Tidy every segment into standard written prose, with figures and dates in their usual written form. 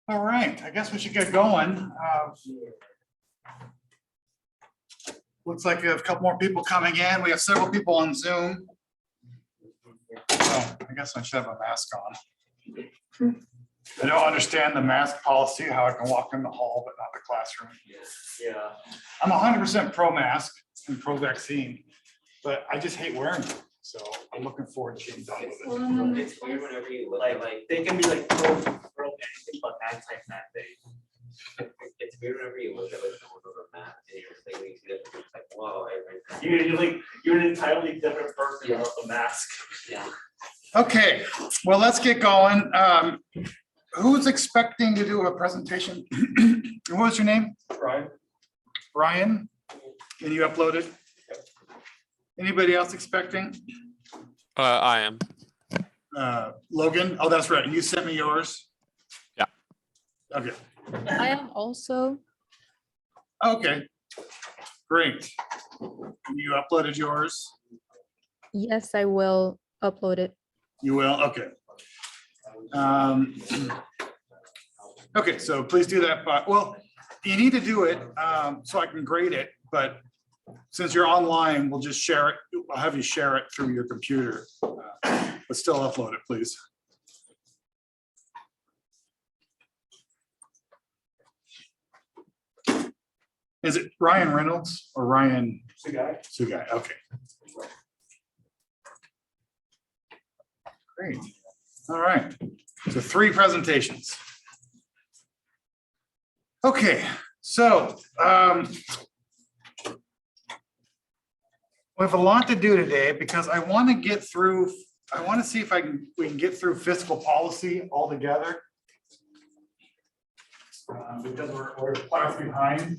All right, I guess we should get going. Looks like we have a couple more people coming in. We have several people on Zoom. So I guess I should have a mask on. I don't understand the mask policy, how I can walk in the hall but not the classroom. Yeah. I'm 100% pro-mask and pro-vaccine, but I just hate wearing it. So I'm looking forward to getting done with it. It's weird whenever you like they can be like pro anything but anti-mandate. It's weird whenever you look at like someone on a map and you're just like when you see that it's like wow, you're an entirely different person without the mask. Yeah. Okay, well, let's get going. Who's expecting to do a presentation? What was your name? Brian. Brian? And you uploaded? Anybody else expecting? I am. Logan? Oh, that's right. You sent me yours? Yeah. Okay. I am also. Okay. Great. You uploaded yours? Yes, I will upload it. You will? Okay. Okay, so please do that. But well, you need to do it so I can grade it. But since you're online, we'll just share it. I'll have you share it through your computer, but still upload it, please. Is it Ryan Reynolds or Ryan? Sugai. Sugai, okay. Great. All right. So 3 presentations. Okay, so we have a lot to do today because I want to get through, I want to see if we can get through fiscal policy altogether. Because we're class behind.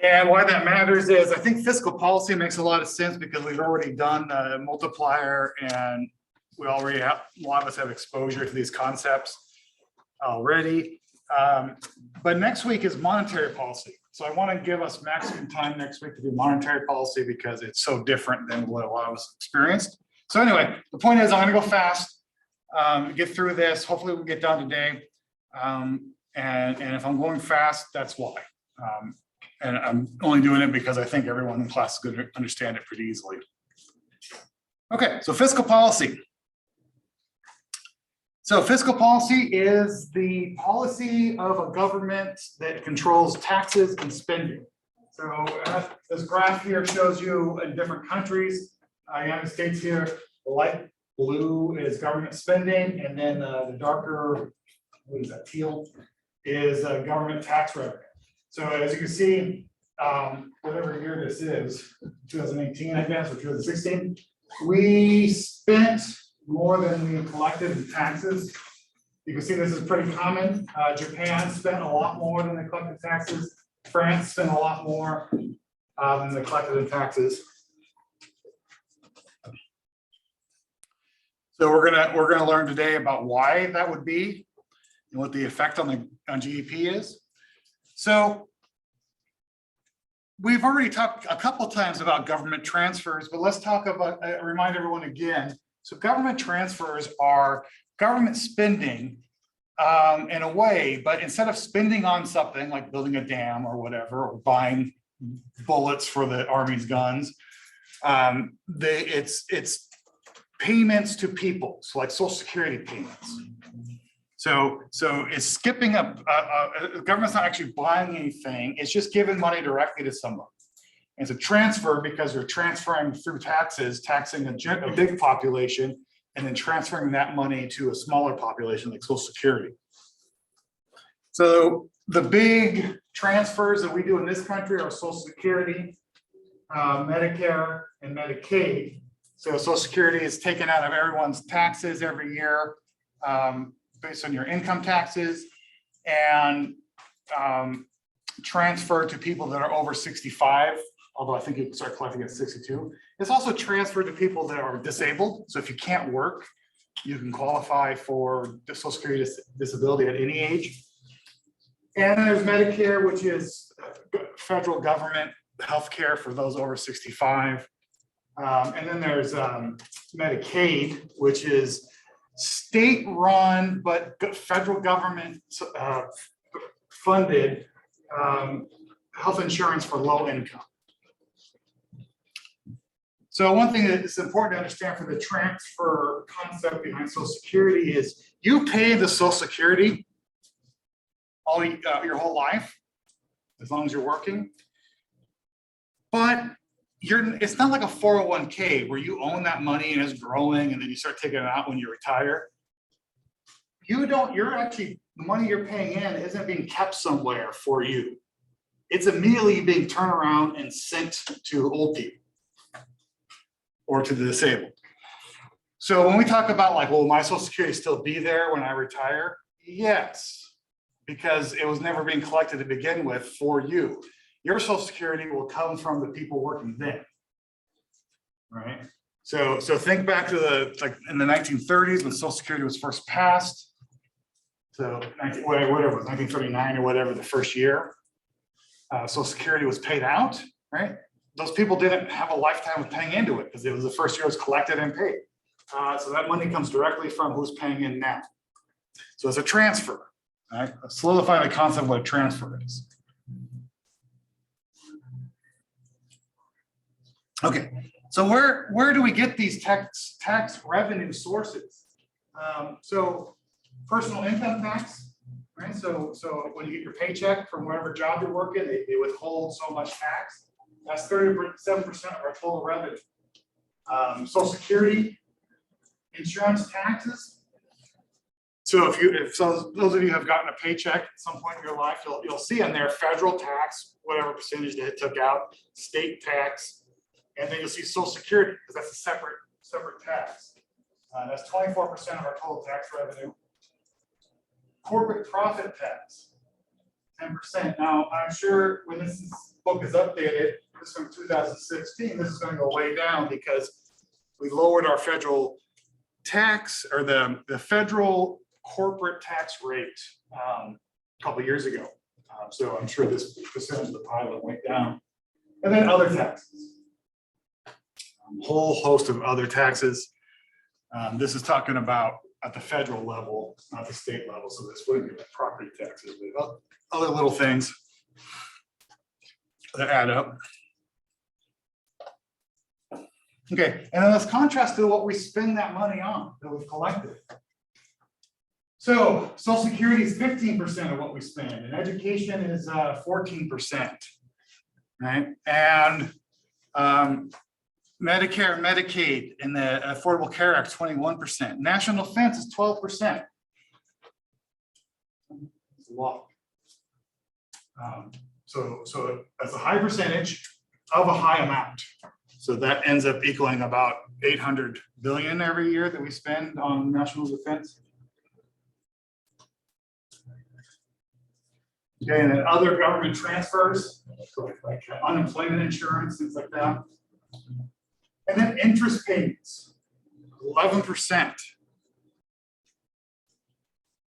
And why that matters is I think fiscal policy makes a lot of sense because we've already done a multiplier and we already have, a lot of us have exposure to these concepts already. But next week is monetary policy. So I want to give us maximum time next week to do monetary policy because it's so different than what a lot of us experienced. So anyway, the point is I'm going to go fast, get through this. Hopefully we'll get done today. And if I'm going fast, that's why. And I'm only doing it because I think everyone in class is going to understand it pretty easily. Okay, so fiscal policy. So fiscal policy is the policy of a government that controls taxes and spending. So this graph here shows you in different countries, United States here, the light blue is government spending, and then the darker, what is that, teal, is government tax revenue. So as you can see, whatever year this is, 2018, I guess, or 2016, we spent more than we collected in taxes. You can see this is pretty common. Japan spent a lot more than they collected taxes. France spent a lot more than they collected in taxes. So we're gonna learn today about why that would be and what the effect on GDP is. So we've already talked a couple of times about government transfers, but let's talk about, remind everyone again. So government transfers are government spending in a way, but instead of spending on something like building a dam or whatever, or buying bullets for the Army's guns, it's payments to people, so like Social Security payments. So it's skipping up, the government's not actually buying anything, it's just giving money directly to someone. It's a transfer because you're transferring through taxes, taxing a big population, and then transferring that money to a smaller population like Social Security. So the big transfers that we do in this country are Social Security, Medicare, and Medicaid. So Social Security is taken out of everyone's taxes every year, based on your income taxes, and transferred to people that are over 65, although I think you can start collecting at 62. It's also transferred to people that are disabled. So if you can't work, you can qualify for Social Security disability at any age. And then there's Medicare, which is federal government healthcare for those over 65. And then there's Medicaid, which is state-run but federal government funded health insurance for low income. So one thing that is important to understand for the transfer concept behind Social Security is you pay the Social Security all your whole life, as long as you're working. But it's not like a 401k where you own that money and it's growing and then you start taking it out when you retire. The money you're paying in isn't being kept somewhere for you. It's immediately being turned around and sent to old people or to the disabled. So when we talk about like, will my Social Security still be there when I retire? Yes, because it was never being collected to begin with for you. Your Social Security will come from the people working then, right? So think back to in the 1930s when Social Security was first passed. So whatever it was, 1939 or whatever, the first year, Social Security was paid out, right? Those people didn't have a lifetime of paying into it because it was the first year it was collected and paid. So that money comes directly from who's paying in now. So it's a transfer, right? Solidify the concept of what a transfer is. Okay, so where do we get these tax revenue sources? So personal income tax, right? So when you get your paycheck from whatever job you're working, they withhold so much tax. That's 37% of our total revenue. Social Security, insurance taxes. So if those of you have gotten a paycheck at some point in your life, you'll see on there federal tax, whatever percentage they took out, state tax, and then you'll see Social Security because that's a separate tax. That's 24% of our total tax revenue. Corporate profit tax, 10%. Now, I'm sure when this book is updated, this is from 2016, this is going to go way down because we lowered our federal tax or the federal corporate tax rate a couple of years ago. So I'm sure this percentage of the pie went way down. And then other taxes. Whole host of other taxes. This is talking about at the federal level, not the state level. So this wouldn't be like property taxes, but other little things that add up. Okay, and then let's contrast to what we spend that money on that we've collected. So Social Security is 15% of what we spend, and education is 14%, right? And Medicare and Medicaid and the Affordable Care Act, 21%. National defense is 12%. It's a lot. So that's a high percentage of a high amount. So that ends up equaling about 800 billion every year that we spend on national defense. Okay, and then other government transfers, like unemployment insurance, things like that. And then interest payments, 11%.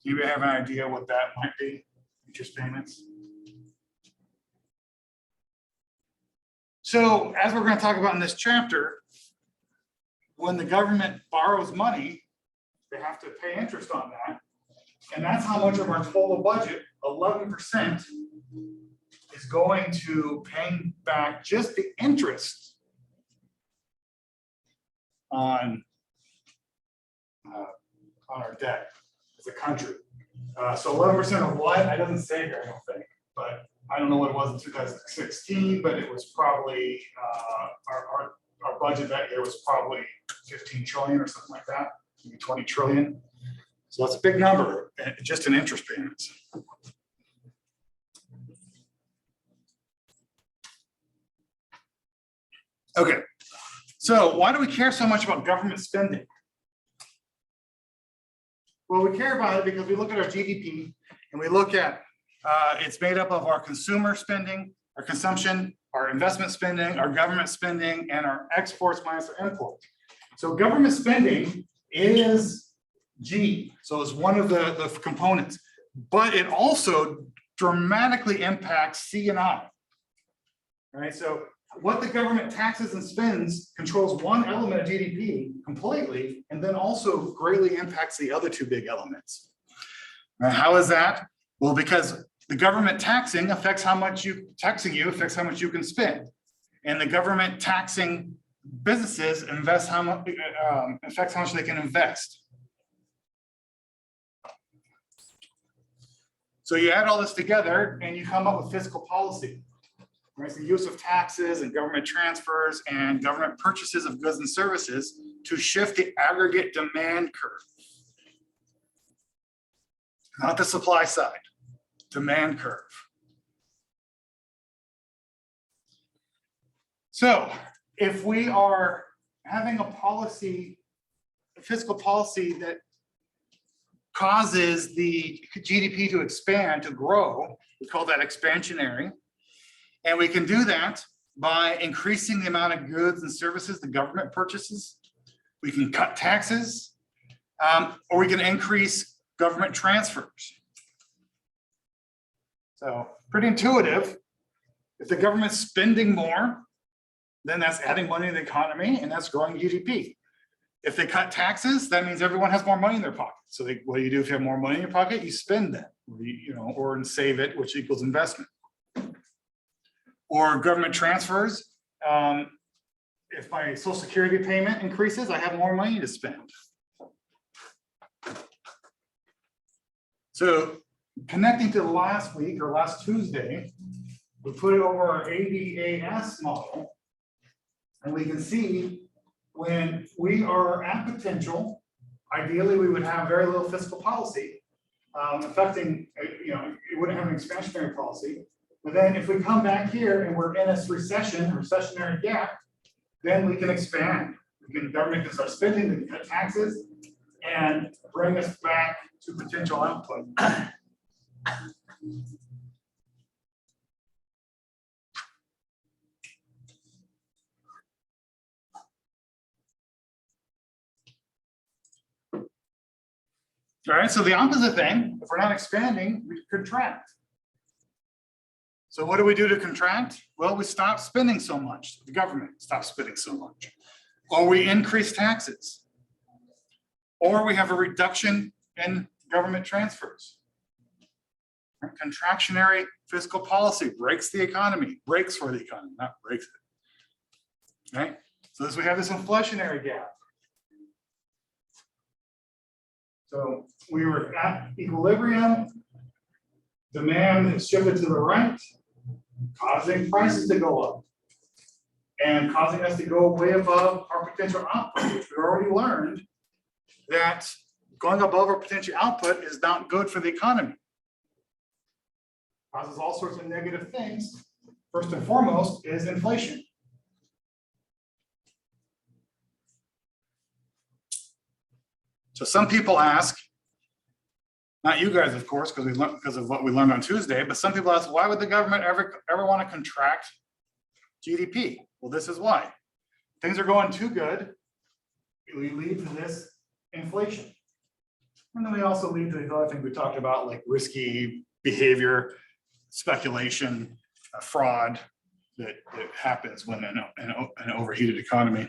Do you have an idea what that might be, interest payments? So as we're going to talk about in this chapter, when the government borrows money, they have to pay interest on that. And that's how much of our total budget, 11%, is going to paying back just the interest on our debt as a country. So 11% of what? It doesn't say here, I don't think, but I don't know what it was in 2016, but it was probably our budget that year was probably 15 trillion or something like that, maybe 20 trillion. So that's a big number, just in interest payments. Okay, so why do we care so much about government spending? Well, we care about it because we look at our GDP and we look at it's made up of our consumer spending, our consumption, our investment spending, our government spending, and our exports minus our imports. So government spending is G, so it's one of the components, but it also dramatically impacts C and I. Right, so what the government taxes and spends controls one element of GDP completely, and then also greatly impacts the other two big elements. Now, how is that? Well, because the government taxing affects how much affects how much you can spend. And the government taxing businesses affects how much they can invest. So you add all this together and you come up with fiscal policy. Right? The use of taxes and government transfers and government purchases of goods and services to shift the aggregate demand curve. Not the supply side, demand curve. So if we are having a policy, a fiscal policy that causes the GDP to expand, to grow, we call that expansionary. And we can do that by increasing the amount of goods and services the government purchases. We can cut taxes, or we can increase government transfers. So pretty intuitive. If the government's spending more, then that's adding money to the economy and that's growing GDP. If they cut taxes, that means everyone has more money in their pocket. So what do you do if you have more money in your pocket? You spend that, or save it, which equals investment. Or government transfers. If my Social Security payment increases, I have more money to spend. So connecting to last week or last Tuesday, we put it over our ADAS model. And we can see when we are at potential, ideally we would have very little fiscal policy affecting, it wouldn't have an expansionary policy. But then if we come back here and we're in a recessionary gap, then we can expand. Government can start spending, we can cut taxes, and bring us back to potential output. All right, so the opposite thing, if we're not expanding, we contract. So what do we do to contract? Well, we stop spending so much. The government stops spending so much. Or we increase taxes. Or we have a reduction in government transfers. Contractionary fiscal policy breaks the economy, breaks for the economy, not breaks it. Right? So we have this inflationary gap. So we were at equilibrium, demand is shifted to the right, causing prices to go up and causing us to go way above our potential output, which we already learned that going above our potential output is not good for the economy. Causes all sorts of negative things. First and foremost is inflation. So some people ask, not you guys, of course, because of what we learned on Tuesday, but some people ask, why would the government ever want to contract GDP? Well, this is why. Things are going too good. We lead to this inflation. And then we also lead to the other things we talked about, like risky behavior, speculation, fraud that happens when in an overheated economy.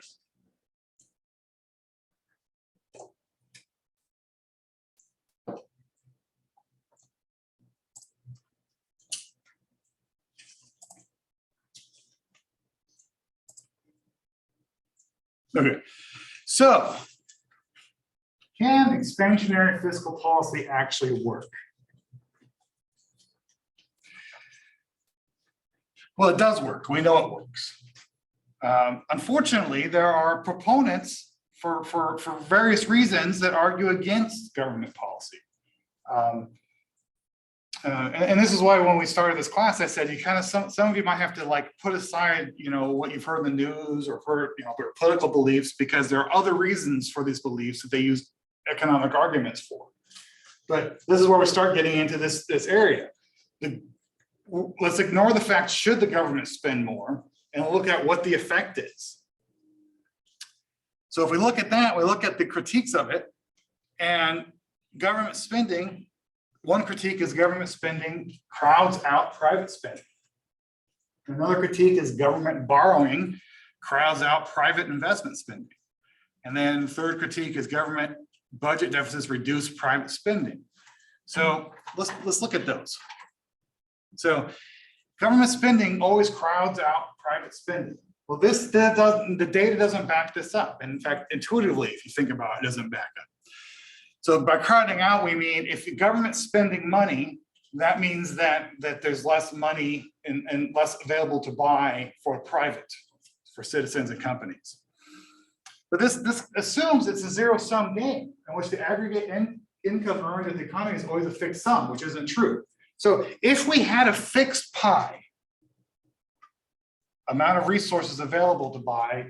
Okay, so can expansionary fiscal policy actually work? Well, it does work. We know it works. Unfortunately, there are proponents for various reasons that argue against government policy. And this is why when we started this class, I said you kind of some of you might have to like put aside what you've heard in the news or heard their political beliefs, because there are other reasons for these beliefs that they use economic arguments for. But this is where we start getting into this area. Let's ignore the fact should the government spend more and look at what the effect is. So if we look at that, we look at the critiques of it, and government spending. One critique is government spending crowds out private spending. Another critique is government borrowing crowds out private investment spending. And then third critique is government budget deficits reduce private spending. So let's look at those. So government spending always crowds out private spending. Well, the data doesn't back this up. And in fact, intuitively, if you think about it, it doesn't back up. So by crowding out, we mean if the government's spending money, that means that there's less money and less available to buy for private, for citizens and companies. But this assumes it's a zero-sum game in which the aggregate income earned in the economy is always a fixed sum, which isn't true. So if we had a fixed pie, amount of resources available to buy,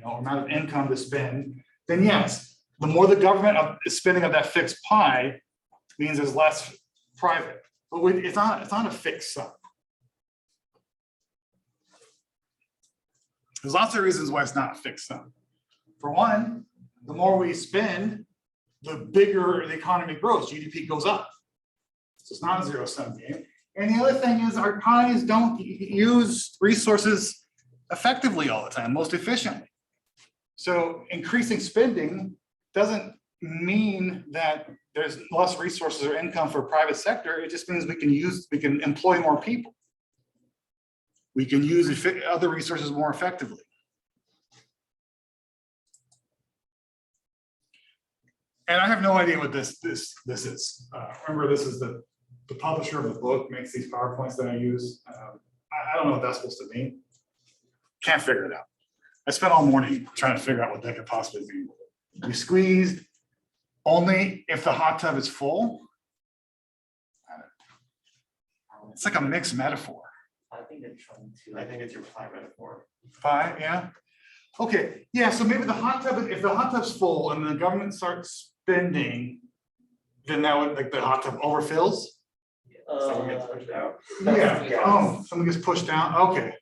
amount of income to spend, then yes, the more the government is spending of that fixed pie means there's less private. But it's not a fixed sum. There's lots of reasons why it's not a fixed sum. For one, the more we spend, the bigger the economy grows, GDP goes up. So it's not a zero-sum game. And the other thing is our economies don't use resources effectively all the time, most efficiently. So increasing spending doesn't mean that there's less resources or income for private sector. It just means we can employ more people. We can use other resources more effectively. And I have no idea what this is. Remember, this is the publisher of the book makes these PowerPoints that I use. I don't know what that's supposed to mean. Can't figure it out. I spent all morning trying to figure out what that could possibly mean. We squeezed only if the hot tub is full. It's like a mixed metaphor. I think they're trying to. I think it's your pie metaphor. Pie, yeah. Okay, yeah. So maybe the hot tub, if the hot tub's full and the government starts spending, then that would, like, the hot tub overfills. Someone gets pushed out. Yeah. Oh, someone gets pushed down. Okay.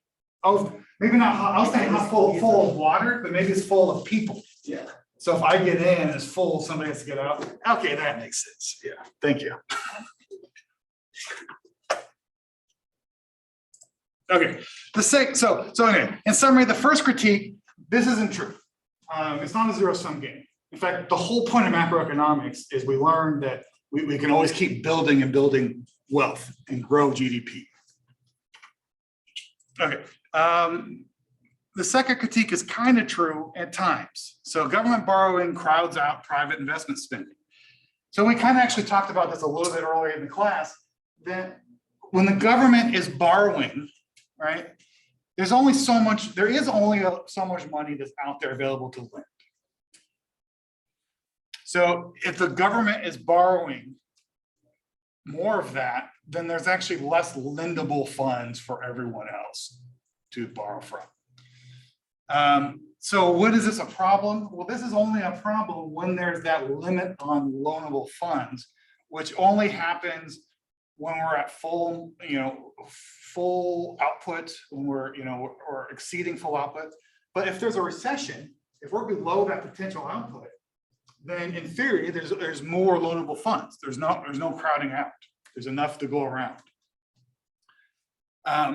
Oh, maybe not hot. I was thinking not full of water, but maybe it's full of people. Yeah. So if I get in and it's full, somebody has to get out. Okay, that makes sense. Yeah. Thank you. Okay. So anyway, in summary, the first critique, this isn't true. It's not a zero-sum game. In fact, the whole point of macroeconomics is we learned that we can always keep building and building wealth and grow GDP. Okay. The second critique is kind of true at times. So government borrowing crowds out private investment spending. So we kind of actually talked about this a little bit earlier in the class, that when the government is borrowing, right, there is only so much money that's out there available to lend. So if the government is borrowing more of that, then there's actually less lendable funds for everyone else to borrow from. So what is this a problem? Well, this is only a problem when there's that limit on loanable funds, which only happens when we're at full output, when we're, or exceeding full output. But if there's a recession, if we're below that potential output, then in theory, there's more loanable funds. There's no crowding out. There's enough to go around.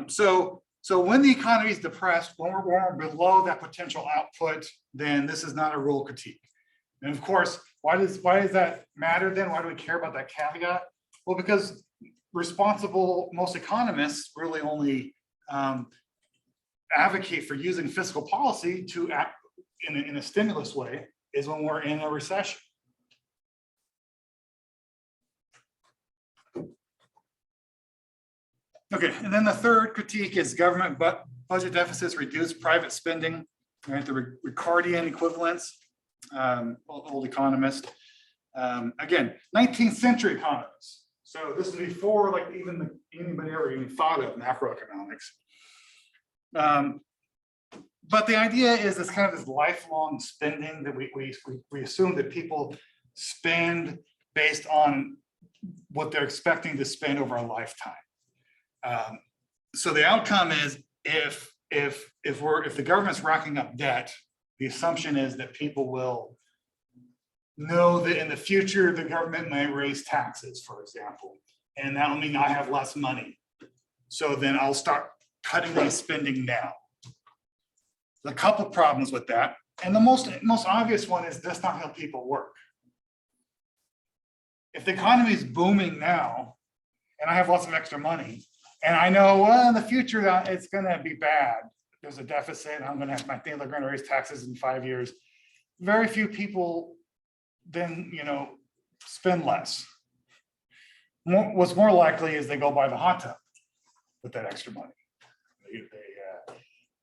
So when the economy is depressed, when we're below that potential output, then this is not a real critique. And of course, why does that matter then? Why do we care about that caveat? Well, because most economists really only advocate for using fiscal policy to act in a stimulus way is when we're in a recession. Okay, and then the third critique is government budget deficits reduce private spending, right? The Ricardian equivalents, old economist. Again, 19th century economists. So this is before like anybody ever even thought of macroeconomics. But the idea is this kind of this lifelong spending that we assume that people spend based on what they're expecting to spend over a lifetime. So the outcome is if the government's racking up debt, the assumption is that people will know that in the future the government may raise taxes, for example, and that will mean I have less money. So then I'll start cutting the spending now. There's a couple problems with that. And the most obvious one is that's not how people work. If the economy is booming now, and I have lots of extra money, and I know, well, in the future, it's gonna be bad. There's a deficit, I'm gonna have, I think they're gonna raise taxes in 5 years. Very few people then, spend less. What's more likely is they go buy the hot tub with that extra money.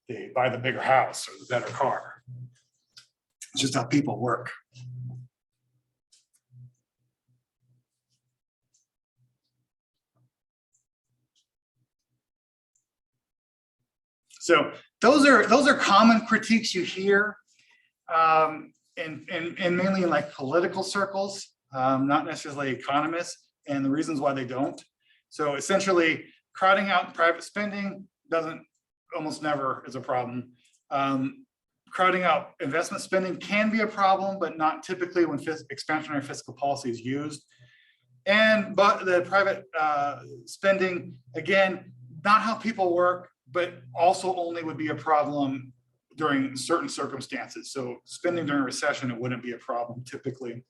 They buy the bigger house or the better car. It's just how people work. So those are common critiques you hear, and mainly in like political circles, not necessarily economists, and the reasons why they don't. So essentially, crowding out private spending almost never is a problem. Crowding out investment spending can be a problem, but not typically when expansionary fiscal policy is used. But the private spending, again, not how people work, but also only would be a problem during certain circumstances. So spending during a recession, it wouldn't be a problem typically.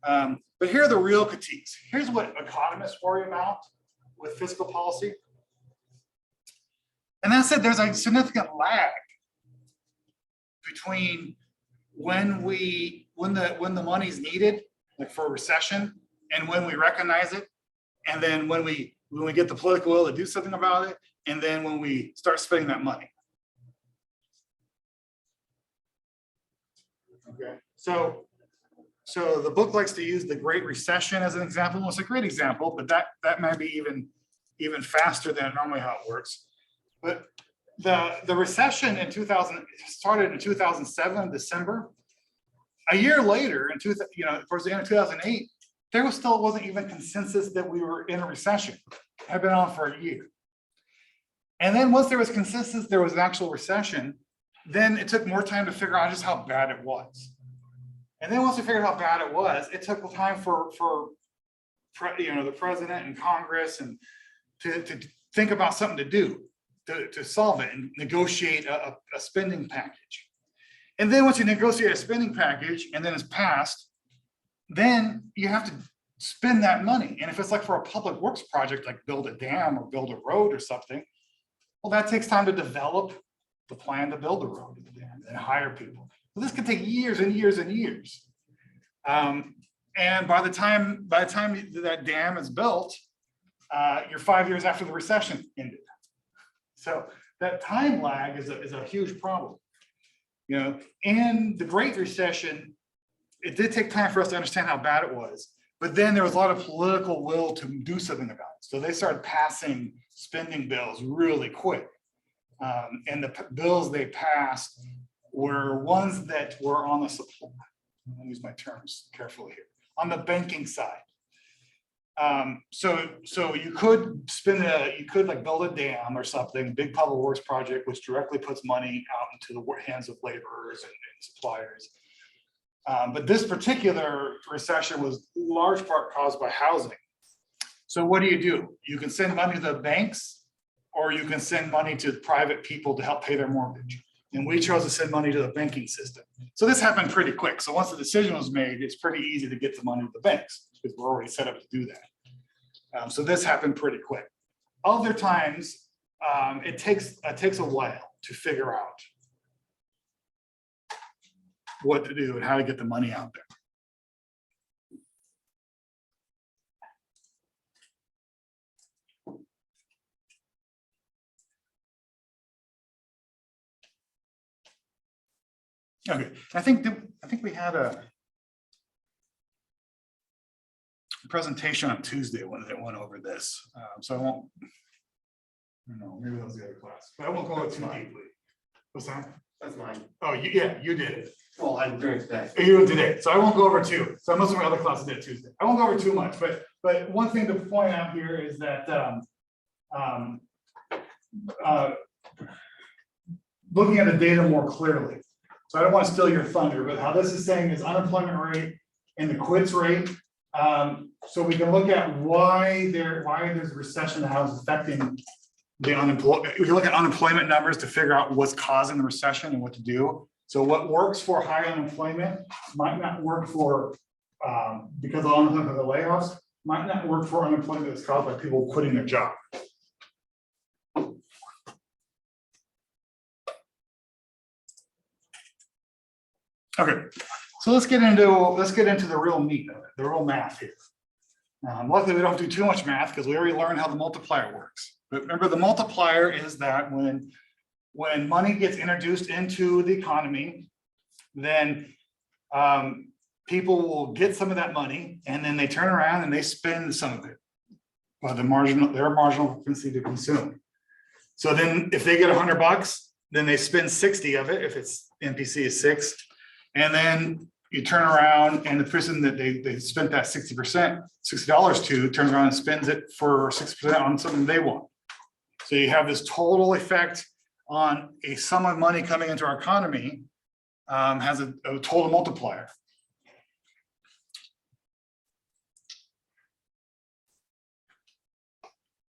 But here are the real critiques. Here's what economists worry about with fiscal policy. And that said, there's a significant lag between when the money's needed, like for a recession, and when we recognize it, and then when we get the political will to do something about it, and then when we start spending that money. Okay, so the book likes to use the Great Recession as an example. Well, it's a great example, but that might be even faster than normally how it works. But the recession in 2000 started in 2007, December. A year later, towards the end of 2008, there wasn't even consensus that we were in a recession. It had been on for a year. And then once there was consensus, there was an actual recession, then it took more time to figure out just how bad it was. And then once we figured out how bad it was, it took time for the president and Congress and to think about something to do to solve it and negotiate a spending package. And then once you negotiate a spending package and then it's passed, then you have to spend that money. And if it's like for a public works project, like build a dam or build a road or something, well, that takes time to develop the plan to build the road and the dam and hire people. So this could take years and years and years. And by the time that dam is built, you're 5 years after the recession ended. So that time lag is a huge problem. In the Great Recession, it did take time for us to understand how bad it was, but then there was a lot of political will to do something about it. So they started passing spending bills really quick. And the bills they passed were ones that were on the supply. I'll use my terms carefully here. On the banking side. So you could like build a dam or something, big public works project, which directly puts money out into the hands of laborers and suppliers. But this particular recession was large part caused by housing. So what do? You can send money to the banks, or you can send money to private people to help pay their mortgage. And we chose to send money to the banking system. So this happened pretty quick. So once the decision was made, it's pretty easy to get the money to the banks because we're already set up to do that. So this happened pretty quick. Other times, it takes a while to figure out what to do and how to get the money out there. Okay, I think we had a presentation on Tuesday when it went over this, so I won't. I don't know, maybe that was the other class, but I won't go too deeply. What's that? That's mine. Oh, you did it. Well, I'm doing today. You did it, so I won't go over two. So most of my other classes did Tuesday. I won't go over too much, but one thing to point out here is that looking at the data more clearly. So I don't want to steal your thunder, but how this is saying is unemployment rate and the quits rate. So we can look at why there's a recession and how it's affecting the unemployment, we look at unemployment numbers to figure out what's causing the recession and what to do. So what works for high unemployment might not work for, because of unemployment of the layoffs, might not work for unemployment that's caused by people quitting their job. Okay, so let's get into the real meat of it, the real math here. Luckily, we don't do too much math because we already learned how the multiplier works. But remember, the multiplier is that when money gets introduced into the economy, then people will get some of that money and then they turn around and they spend some of it by their marginal propensity to consume. So then if they get $100, then they spend 60 of it if it's MPC is 6. And then you turn around and the person that they spent that $60 to turns around and spends it for 6% on something they want. So you have this total effect on a sum of money coming into our economy, has a total multiplier.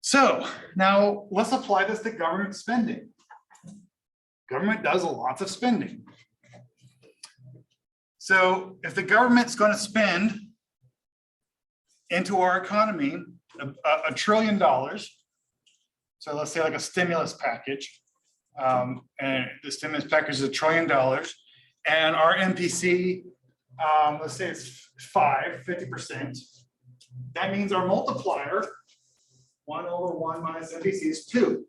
So now let's apply this to government spending. Government does lots of spending. So if the government's going to spend into our economy $1 trillion, so let's say like a stimulus package, and the stimulus package is $1 trillion, and our MPC, let's say it's 50%, that means our multiplier, 1/1 minus MPC is 2.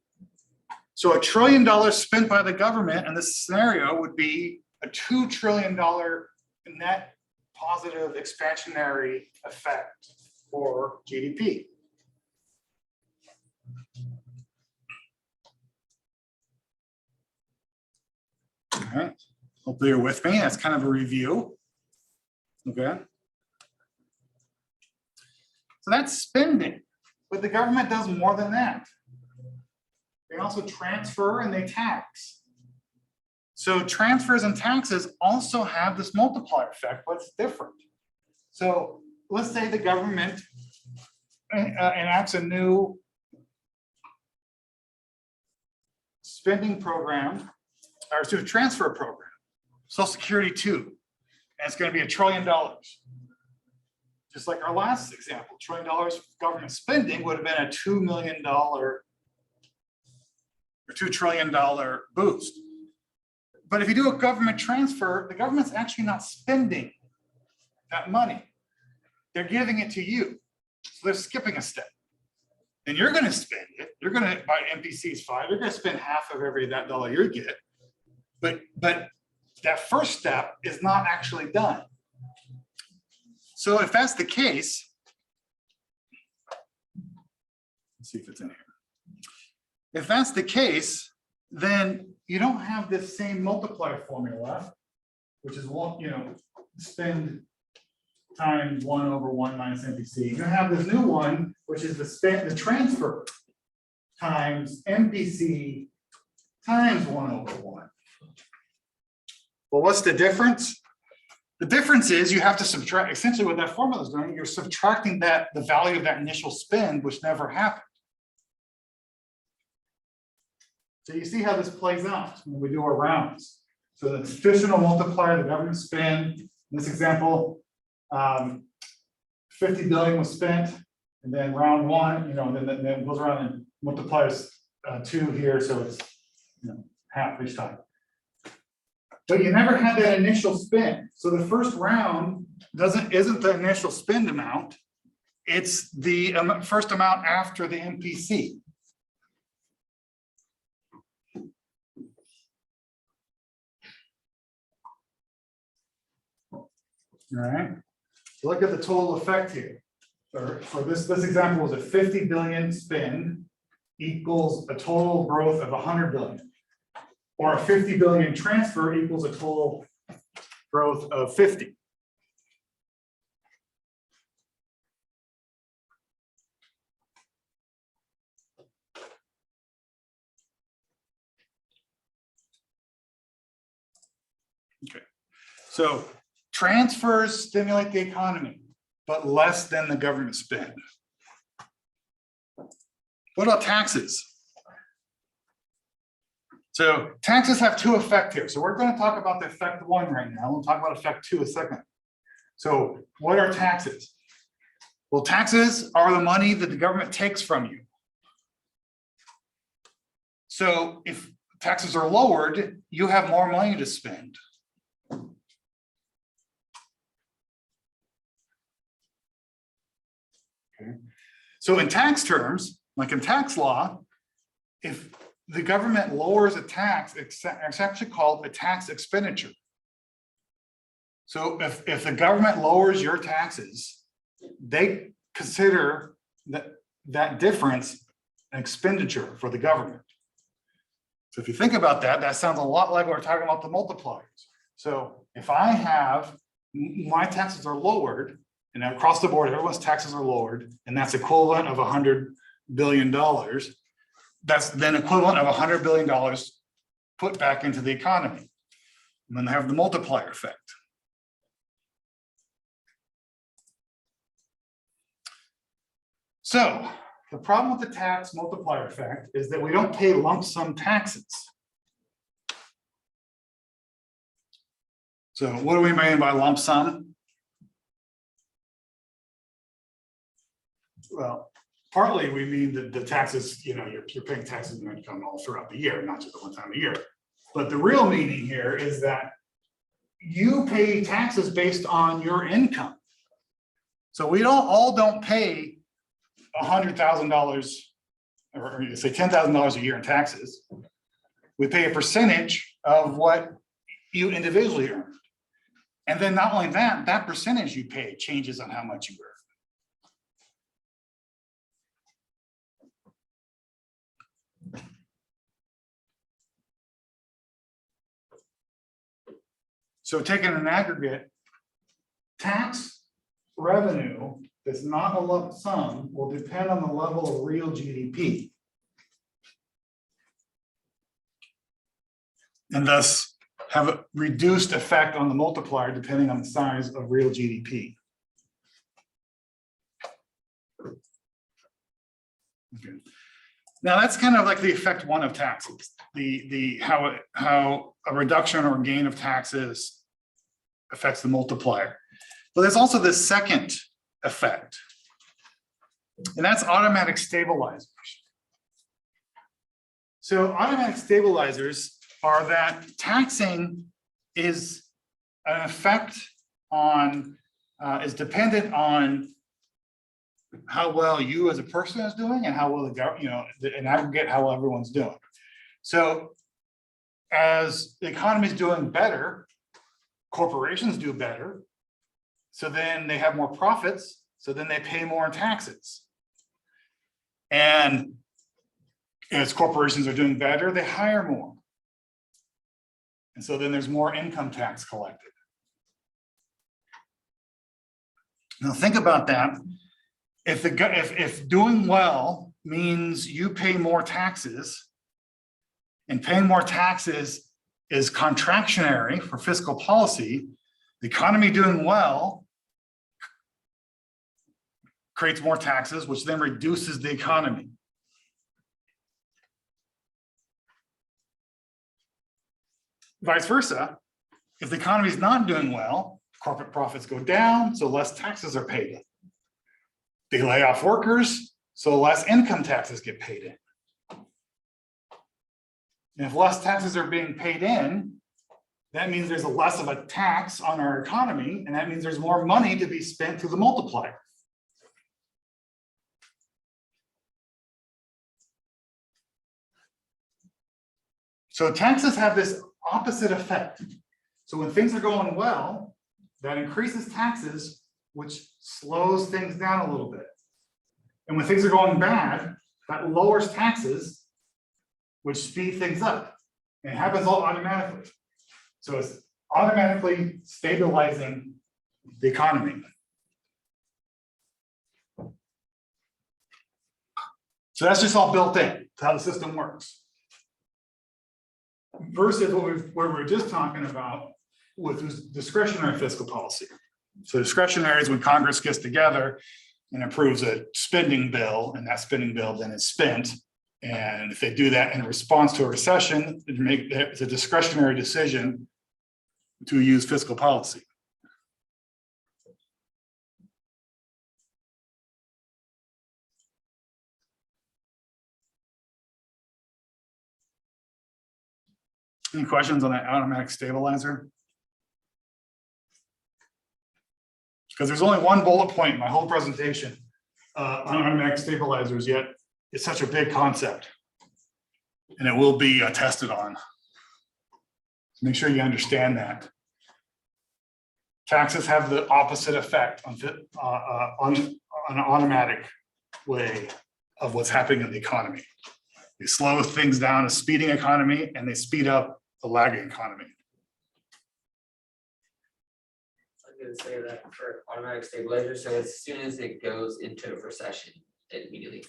So $1 trillion spent by the government in this scenario would be a $2 trillion net positive expansionary effect for GDP. All right, hopefully you're with me. That's kind of a review. Okay. So that's spending, but the government does more than that. They also transfer and they tax. So transfers and taxes also have this multiplier effect, but it's different. So let's say the government enacts a new spending program, or to transfer program, Social Security 2, and it's going to be $1 trillion. Just like our last example, $1 trillion of government spending would have been a $2 million or $2 trillion boost. But if you do a government transfer, the government's actually not spending that money. They're giving it to you. So they're skipping a step. And you're going to spend it. You're going to buy MPC's 5. You're going to spend half of that dollar you get. But that first step is not actually done. So if that's the case, let's see if it's in here. If that's the case, then you don't have this same multiplier formula, which is spend times 1/1 minus MPC. You have this new one, which is the transfer times MPC times 1/1. Well, what's the difference? The difference is you have to subtract, essentially what that formula is doing, you're subtracting the value of that initial spend, which never happened. So you see how this plays out when we do our rounds. So the traditional multiplier, the government spend, in this example, 50 billion was spent, and then round 1, then it goes around and multiplies 2 here, so it's half each time. But you never had that initial spend. So the first round isn't the initial spend amount, it's the first amount after the MPC. All right, so look at the total effect here. For this example was a 50 billion spend equals a total growth of 100 billion, or a 50 billion transfer equals a total growth of 50. Okay, so transfers stimulate the economy, but less than the government spend. What about taxes? So taxes have two effects here. So we're going to talk about the effect one right now. We'll talk about effect two a second. So what are taxes? Well, taxes are the money that the government takes from you. So if taxes are lowered, you have more money to spend. Okay. So in tax terms, like in tax law, if the government lowers a tax, it's actually called a tax expenditure. So if the government lowers your taxes, they consider that difference an expenditure for the government. So if you think about that, that sounds a lot like we're talking about the multipliers. So if I have, my taxes are lowered, and across the board, everyone's taxes are lowered, and that's equivalent of $100 billion. That's then equivalent of $100 billion put back into the economy. And then they have the multiplier effect. So the problem with the tax multiplier effect is that we don't pay lump sum taxes. So what do we mean by lump sum? Well, partly we mean that the taxes, you're paying taxes on income all throughout the year, not just the one time a year. But the real meaning here is that you pay taxes based on your income. So we don't pay $100,000 or say $10,000 a year in taxes. We pay a percentage of what you individually earn. And then not only that, that percentage you pay changes on how much you earn. So taking an aggregate, tax revenue that's not a lump sum will depend on the level of real GDP. And thus have a reduced effect on the multiplier depending on the size of real GDP. Okay. Now that's kind of like the effect one of taxes, how a reduction or gain of taxes affects the multiplier. But there's also this second effect, and that's automatic stabilizers. So automatic stabilizers are that taxing is an effect on, is dependent on how well you as a person is doing and how well the government, in aggregate, how well everyone's doing. So as the economy is doing better, corporations do better. So then they have more profits. So then they pay more in taxes. And as corporations are doing better, they hire more. And so then there's more income tax collected. Now think about that. If doing well means you pay more taxes, and paying more taxes is contractionary for fiscal policy, the economy doing well creates more taxes, which then reduces the economy. Vice versa, if the economy is not doing well, corporate profits go down, so less taxes are paid in. They lay off workers, so less income taxes get paid in. And if less taxes are being paid in, that means there's less of a tax on our economy, and that means there's more money to be spent through the multiplier. So taxes have this opposite effect. So when things are going well, that increases taxes, which slows things down a little bit. And when things are going bad, that lowers taxes, which speed things up. And it happens all automatically. So it's automatically stabilizing the economy. So that's just all built in to how the system works. Versus what we were just talking about with discretionary fiscal policy. So discretionary is when Congress gets together and approves a spending bill, and that spending bill then is spent And if they do that in response to a recession, it's a discretionary decision to use fiscal policy. Any questions on that automatic stabilizer? Because there's only one bullet point in my whole presentation on automatic stabilizers, yet it's such a big concept. And it will be tested on. Make sure you understand that. Taxes have the opposite effect on an automatic way of what's happening in the economy. They slow things down, a speeding economy, and they speed up a lagging economy. I'm gonna say that for automatic stabilizer, so as soon as it goes into a recession, it immediately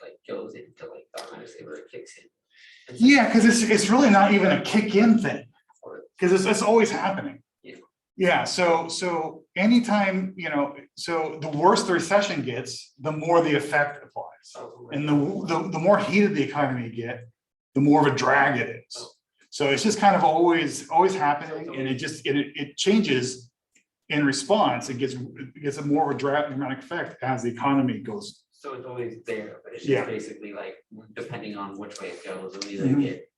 like goes into like the automatic stabilizer kicks in. And so- Yeah, because it's really not even a kick-in thing, because it's always happening. Yeah. Yeah, so anytime, so the worse the recession gets, the more the effect applies. Oh, And the more heated the economy get, the more of a drag it is. So it's just kind of always happening, and it changes in response. It gets a more of a dramatic effect as the economy goes. So it's always there, but it's Yeah. just basically like, depending on which way it goes, it'll either Mhm. get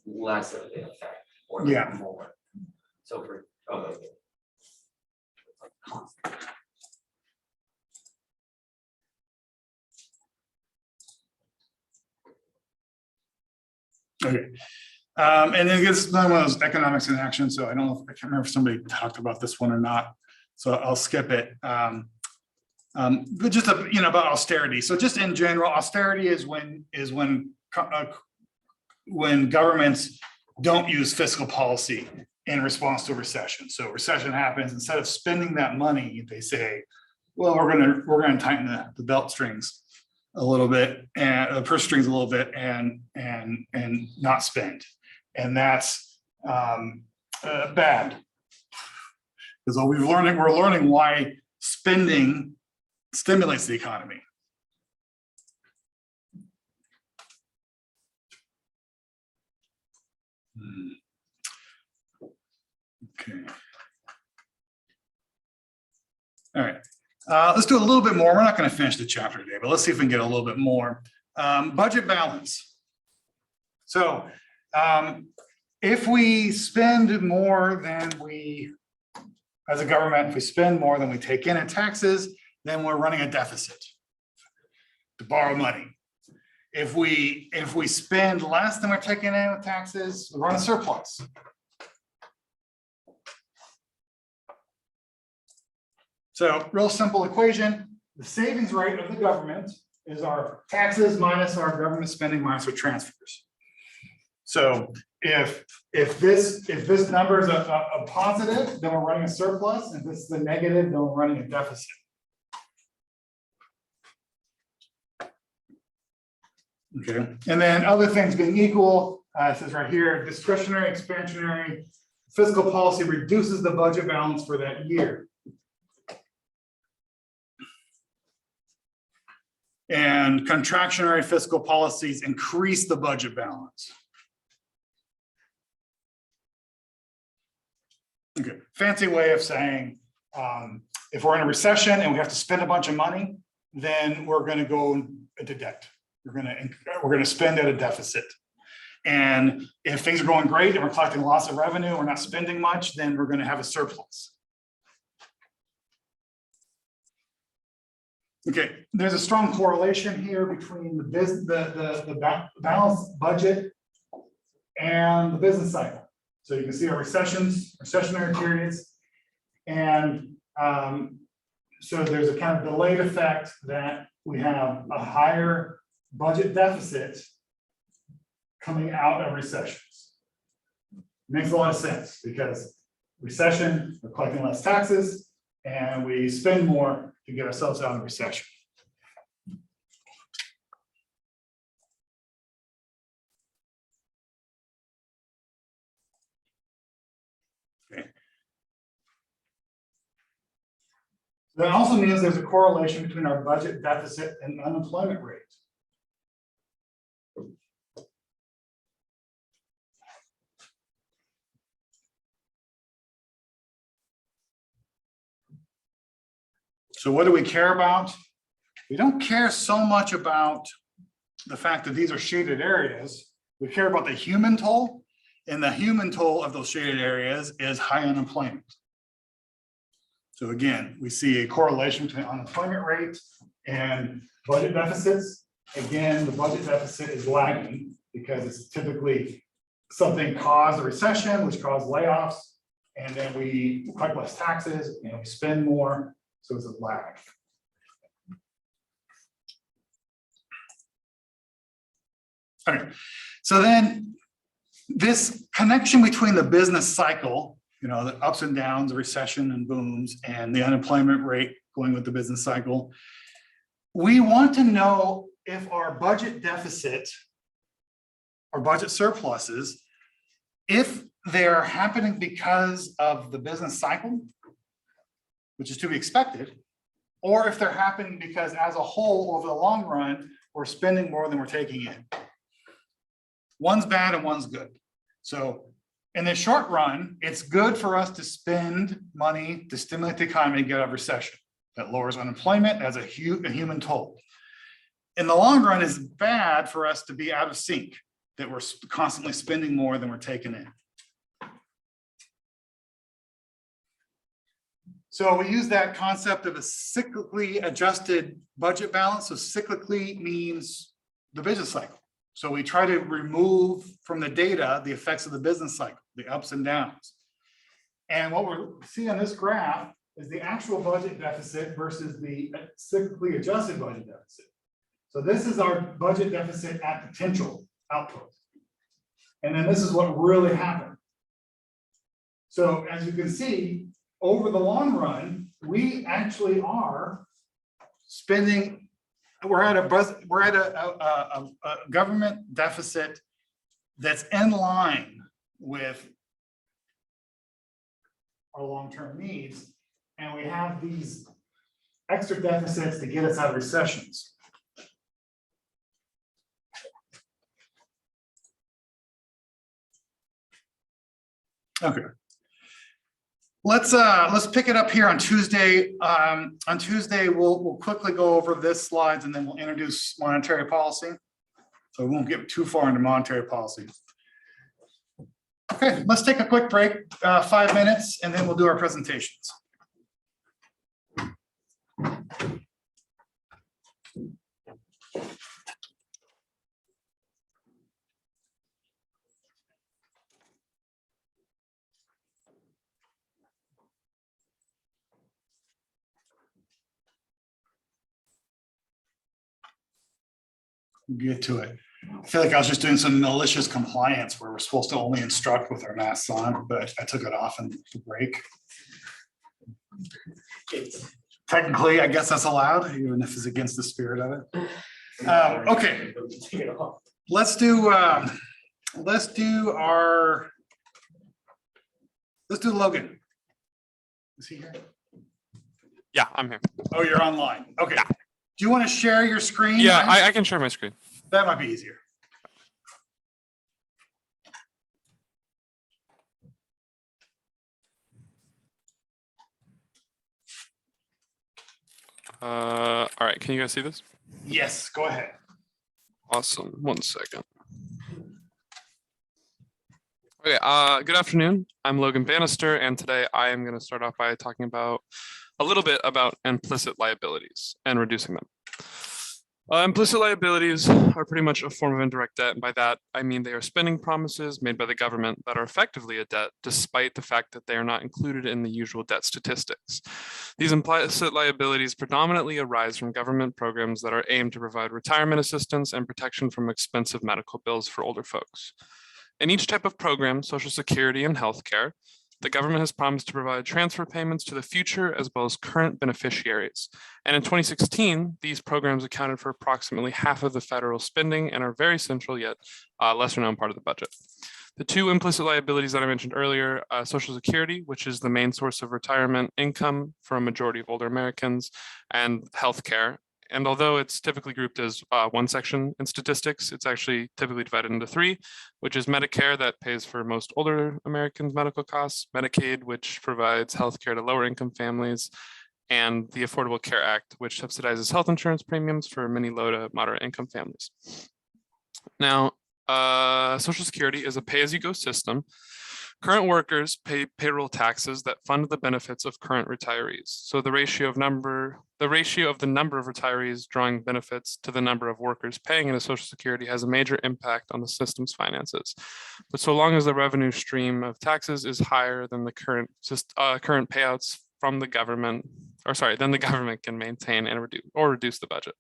less of the effect or Yeah. like more. So for, okay. It's like constant. Okay. And then it's another one of those economics in action. So I don't know, I can't remember if somebody talked about this one or not. So I'll skip it. But just about austerity. So just in general, austerity is when governments don't use fiscal policy in response to a recession. So recession happens, instead of spending that money, they say, well, we're gonna tighten the belt strings a little bit, and the purse strings a little bit, and not spend. And that's bad. Because we're learning why spending stimulates the economy. Okay. All right. Let's do a little bit more. We're not going to finish the chapter today, but let's see if we can get a little bit more. Budget balance. So if we spend more than as a government, if we spend more than we take in taxes, then we're running a deficit to borrow money. If we spend less than we're taking in with taxes, we run a surplus. So real simple equation, the savings rate of the government is our taxes minus our government spending minus our transfers. So if this number is a positive, then we're running a surplus. If this is a negative, then we're running a deficit. Okay, and then other things being equal, it says right here, discretionary, expansionary, fiscal policy reduces the budget balance for that year. And contractionary fiscal policies increase the budget balance. Okay, fancy way of saying, if we're in a recession and we have to spend a bunch of money, then we're going to go into debt. We're going to spend at a deficit. And if things are going great and we're collecting lots of revenue, we're not spending much, then we're going to have a surplus. Okay, there's a strong correlation here between the balanced budget and the business cycle. So you can see our recessionary periods, and so there's a kind of delayed effect that we have a higher budget deficit coming out of recessions. Makes a lot of sense, because recession, we're collecting less taxes and we spend more to get ourselves out of recession. Okay. That also means there's a correlation between our budget deficit and unemployment rate. So what do we care about? We don't care so much about the fact that these are shaded areas. We care about the human toll, and the human toll of those shaded areas is high unemployment. So again, we see a correlation between unemployment rate and budget deficits. Again, the budget deficit is lagging because it's typically something caused a recession, which caused layoffs, and then we collect less taxes and we spend more, so it's a lag. Okay, so then this connection between the business cycle, you know, the ups and downs, the recession and booms, and the unemployment rate going with the business cycle, we want to know if our budget deficit or budget surpluses, if they're happening because of the business cycle, which is to be expected, or if they're happening because as a whole, over the long run, we're spending more than we're taking in. One's bad and one's good. So in the short run, it's good for us to spend money to stimulate the economy and get out of recession. That lowers unemployment as a human toll. In the long run, it's bad for us to be out of sync, that we're constantly spending more than we're taking in. So we use that concept of a cyclically adjusted budget balance. So cyclically means the business cycle. So we try to remove from the data the effects of the business cycle, the ups and downs. And what we see on this graph is the actual budget deficit versus the cyclically adjusted budget deficit. So this is our budget deficit at potential output. And then this is what really happened. So as you can see, over the long run, we actually are spending, we're at a government deficit that's in line with our long-term needs. And we have these extra deficits to get us out of recessions. Okay. Let's pick it up here on Tuesday. On Tuesday, we'll quickly go over this slides and then we'll introduce monetary policy. So we won't get too far into monetary policy. Okay, let's take a quick break, 5 minutes, and then we'll do our presentations. Get to it. I feel like I was just doing some malicious compliance where we're supposed to only instruct with our masks on, but I took it off in the break. Technically, I guess that's allowed, even if it's against the spirit of it. Okay, let's do Logan. Is he here? Yeah, I'm here. Oh, you're online. Okay. Do you want to share your screen? Yeah, I can share my screen. That might be easier. All right, can you guys see this? Yes, go ahead. Awesome. 1 second. Okay, good afternoon. I'm Logan Bannister, and today I am going to start off by talking about a little bit about implicit liabilities and reducing them. Implicit liabilities are pretty much a form of indirect debt, and by that I mean they are spending promises made by the government that are effectively a debt, despite the fact that they are not included in the usual debt statistics. These implicit liabilities predominantly arise from government programs that are aimed to provide retirement assistance and protection from expensive medical bills for older folks. In each type of program, Social Security and healthcare, the government has promised to provide transfer payments to the future as well as current beneficiaries. And in 2016, these programs accounted for approximately half of the federal spending and are very central yet lesser known part of the budget. The two implicit liabilities that I mentioned earlier, Social Security, which is the main source of retirement income for a majority of older Americans, and healthcare. And although it's typically grouped as one section in statistics, it's actually typically divided into three, which is Medicare, that pays for most older Americans' medical costs, Medicaid, which provides healthcare to lower income families, and the Affordable Care Act, which subsidizes health insurance premiums for many low to moderate income families. Now, Social Security is a pay-as-you-go system. Current workers pay payroll taxes that fund the benefits of current retirees. So the ratio of the number of retirees drawing benefits to the number of workers paying into Social Security has a major impact on the system's finances. But so long as the revenue stream of taxes is higher than the current payouts from the government, then the government can maintain and reduce the budget.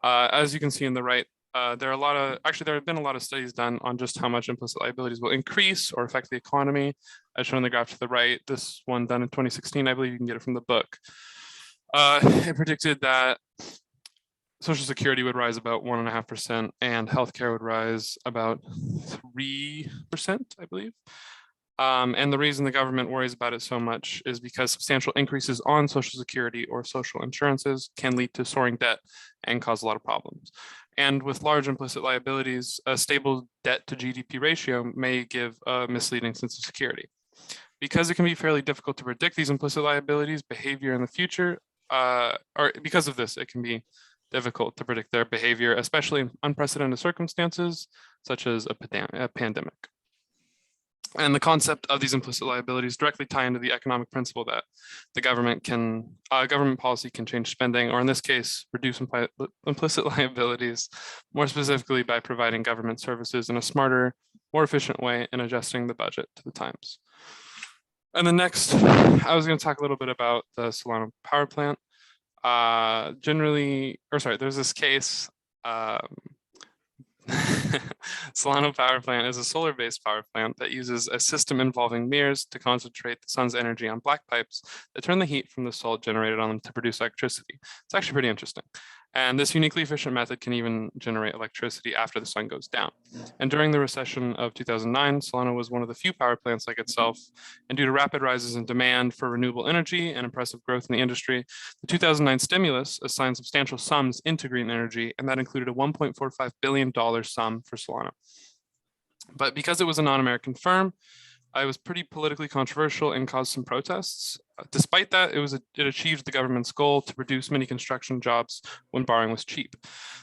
As you can see in the right, there have been a lot of studies done on just how much implicit liabilities will increase or affect the economy. As shown in the graph to the right, this one done in 2016, I believe you can get it from the book. It predicted that Social Security would rise about 1.5% and healthcare would rise about 3%, I believe. And the reason the government worries about it so much is because substantial increases on Social Security or social insurances can lead to soaring debt and cause a lot of problems. And with large implicit liabilities, a stable debt to GDP ratio may give a misleading sense of security. Because it can be fairly difficult to predict these implicit liabilities' behavior in the future, or because of this, it can be difficult to predict their behavior, especially in unprecedented circumstances, such as a pandemic. And the concept of these implicit liabilities directly tie into the economic principle that the government policy can change spending, or in this case, reduce implicit liabilities, more specifically by providing government services in a smarter, more efficient way and adjusting the budget to the times. And then next, I was going to talk a little bit about the Solano power plant. There's this case. Solano Power Plant is a solar-based power plant that uses a system involving mirrors to concentrate the sun's energy on black pipes that turn the heat from the salt generated on them to produce electricity. It's actually pretty interesting. And this uniquely efficient method can even generate electricity after the sun goes down. And during the recession of 2009, Solano was one of the few power plants like itself. And due to rapid rises in demand for renewable energy and impressive growth in the industry, the 2009 stimulus assigned substantial sums into green energy, and that included a $1.45 billion sum for Solano. But because it was a non-American firm, it was pretty politically controversial and caused some protests. Despite that, it achieved the government's goal to produce many construction jobs when borrowing was cheap.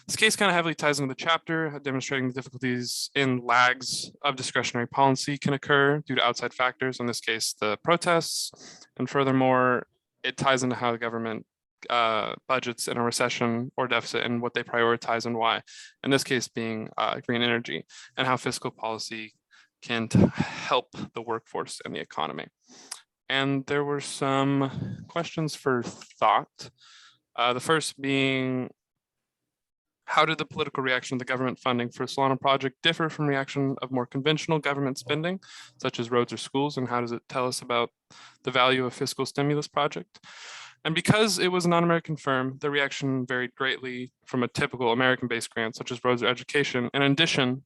This case kind of heavily ties into the chapter, demonstrating the difficulties in lags of discretionary policy can occur due to outside factors, in this case, the protests. And furthermore, it ties into how the government budgets in a recession or deficit and what they prioritize and why. In this case being green energy, and how fiscal policy can help the workforce and the economy. And there were some questions for thought. The first being, how did the political reaction of the government funding for the Solano project differ from reaction of more conventional government spending, such as roads or schools, and how does it tell us about the value of a fiscal stimulus project? And because it was a non-American firm, the reaction varied greatly from a typical American-based grant, such as roads or education. And in addition,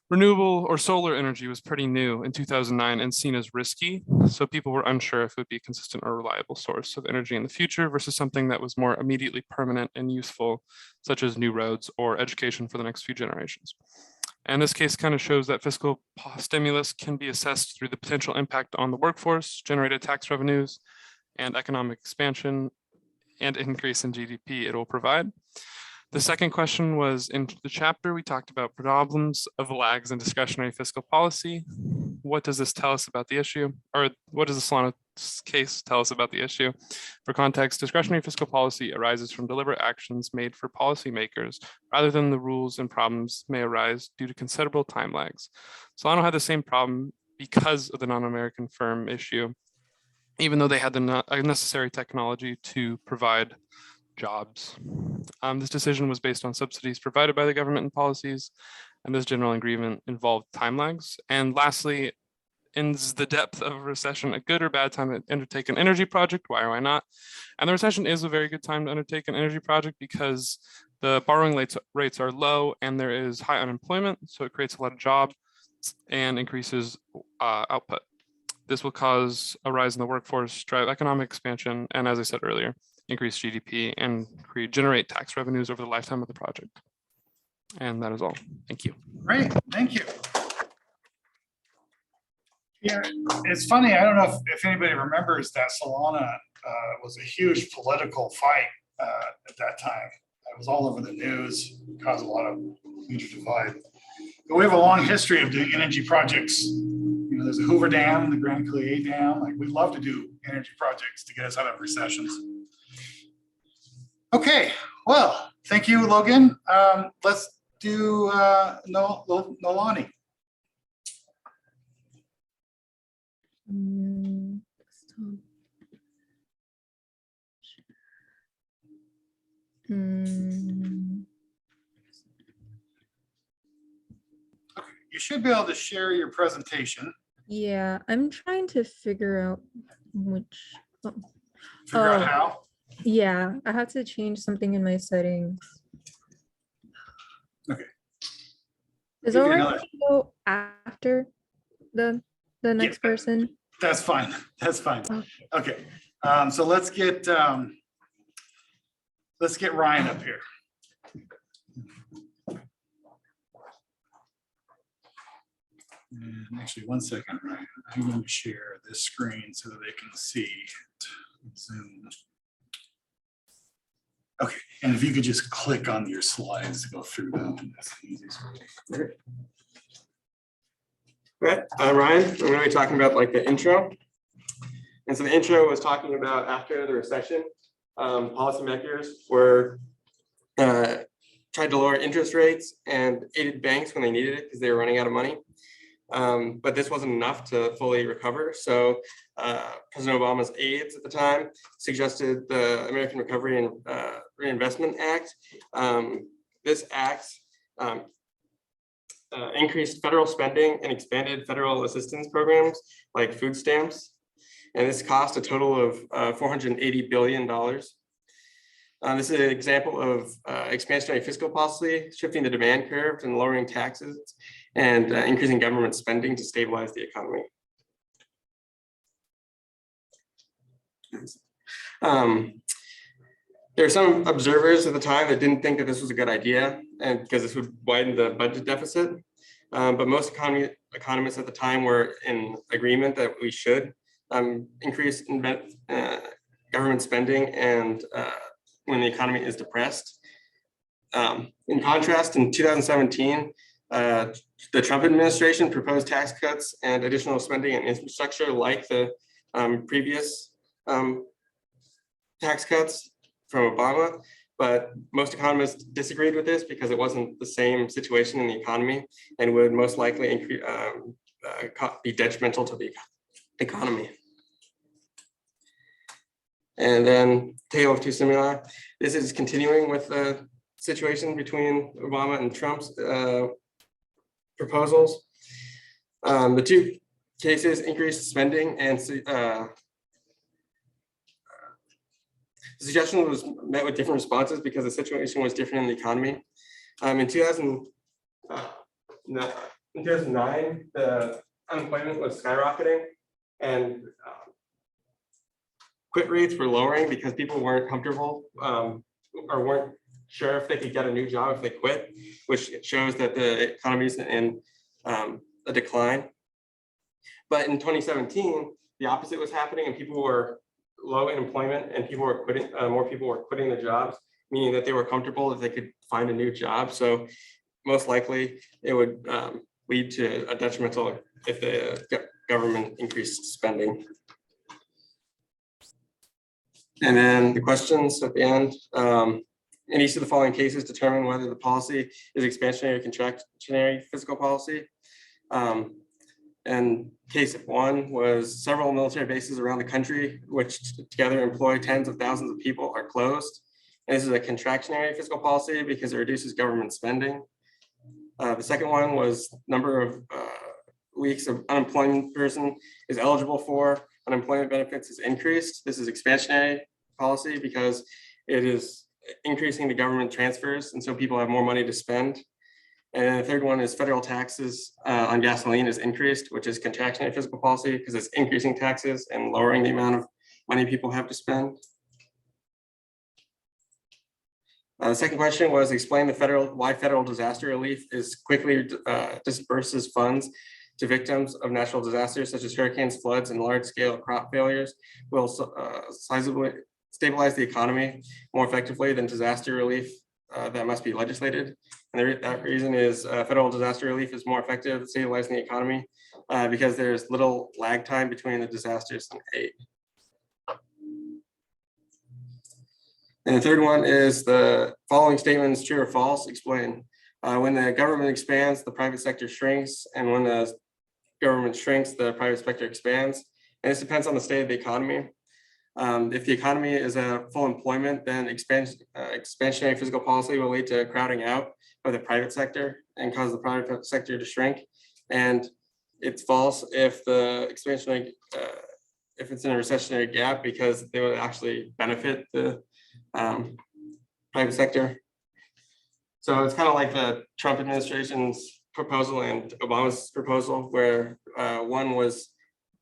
renewable or solar energy was pretty new in 2009 and seen as risky, so people were unsure if it would be a consistent or reliable source of energy in the future versus something that was more immediately permanent and useful, such as new roads or education for the next few generations. And this case kind of shows that fiscal stimulus can be assessed through the potential impact on the workforce, generated tax revenues, and economic expansion and increase in GDP it will provide. The second question was, in the chapter, we talked about problems of lags in discretionary fiscal policy. What does this tell us about the issue? Or what does the Solano case tell us about the issue? For context, discretionary fiscal policy arises from deliberate actions made for policymakers, rather than the rules and problems may arise due to considerable time lags. Solano had the same problem because of the non-American firm issue, even though they had the necessary technology to provide jobs. This decision was based on subsidies provided by the government and policies, and this general agreement involved time lags. And lastly, in the depth of a recession, a good or bad time to undertake an energy project? Why or why not? And the recession is a very good time to undertake an energy project because the borrowing rates are low and there is high unemployment, so it creates a lot of jobs and increases output. This will cause a rise in the workforce, drive economic expansion, and as I said earlier, increase GDP and generate tax revenues over the lifetime of the project. And that is all. Thank you. Great, thank you. Yeah, it's funny. I don't know if anybody remembers that Solana was a huge political fight at that time. It was all over the news, caused a lot of major divide. But we have a long history of doing energy projects. You know, there's a Hoover Dam, the Grand Coulee Dam. Like, we'd love to do energy projects to get us out of recessions. Okay, well, thank you, Logan. Let's do Nolani. Desktop. You should be able to share your presentation. Yeah, I'm trying to figure out which. Figure out Oh. how. Yeah, I have to change something in my settings. Okay. Is Give it you all right another- if we go after the next person? That's fine. That's fine. Okay. Okay. So let's get Ryan up here. And actually, one second, Ryan. I'm going to share this screen so that they can see it. Zoom. Okay, and if you could just click on your slides to go through them, that's the easiest way. Right, I'm Ryan. I'm going to be talking about like the intro. And so the intro was talking about after the recession, policymakers were tried to lower interest rates and aided banks when they needed it because they were running out of money. But this wasn't enough to fully recover. So President Obama's aides at the time suggested the American Recovery and Reinvestment Act. This act increased federal spending and expanded federal assistance programs like food stamps. And this cost a total of $480 billion. This is an example of expansionary fiscal policy, shifting the demand curve and lowering taxes and increasing government spending to stabilize the economy. There are some observers at the time that didn't think that this was a good idea, and because this would widen the budget deficit. But most economists at the time were in agreement that we should increase government spending and when the economy is depressed. In contrast, in 2017, the Trump administration proposed tax cuts and additional spending and infrastructure like the previous tax cuts from Obama, but most economists disagreed with this because it wasn't the same situation in the economy and would most likely be detrimental to the economy. And then tale of two stimuli. This is continuing with the situation between Obama and Trump's proposals. The two cases increased spending and the suggestion was met with different responses because the situation was different in the economy. In 2009, the unemployment was skyrocketing and quit rates were lowering because people weren't comfortable or weren't sure if they could get a new job if they quit, which shows that the economy is in a decline. But in 2017, the opposite was happening and people were low in employment and people were quitting, more people were quitting their jobs, meaning that they were comfortable if they could find a new job. So most likely it would lead to a detrimental if the government increased spending. And then the questions at the end. In each of the following cases, determine whether the policy is expansionary or contractionary fiscal policy. And case one was several military bases around the country, which together employ tens of thousands of people, are closed. And this is a contractionary fiscal policy because it reduces government spending. The second one was number of weeks of unemployment person is eligible for unemployment benefits is increased. This is expansionary policy because it is increasing the government transfers, and so people have more money to spend. And then the third one is federal taxes on gasoline is increased, which is contractionary fiscal policy because it's increasing taxes and lowering the amount of money people have to spend. The second question was explain why federal disaster relief is quickly disperses funds to victims of natural disasters such as hurricanes, floods, and large-scale crop failures will sizably stabilize the economy more effectively than disaster relief that must be legislated. And that reason is federal disaster relief is more effective at stabilizing the economy because there's little lag time between the disasters and aid. And the third one is the following statement is true or false. Explain. When the government expands, the private sector shrinks, and when the government shrinks, the private sector expands. And this depends on the state of the economy. If the economy is at full employment, then expansionary fiscal policy will lead to crowding out of the private sector and cause the private sector to shrink. And it's false if the expansionary, if it's in a recessionary gap, because they would actually benefit the private sector. So it's kind of like the Trump administration's proposal and Obama's proposal, where one was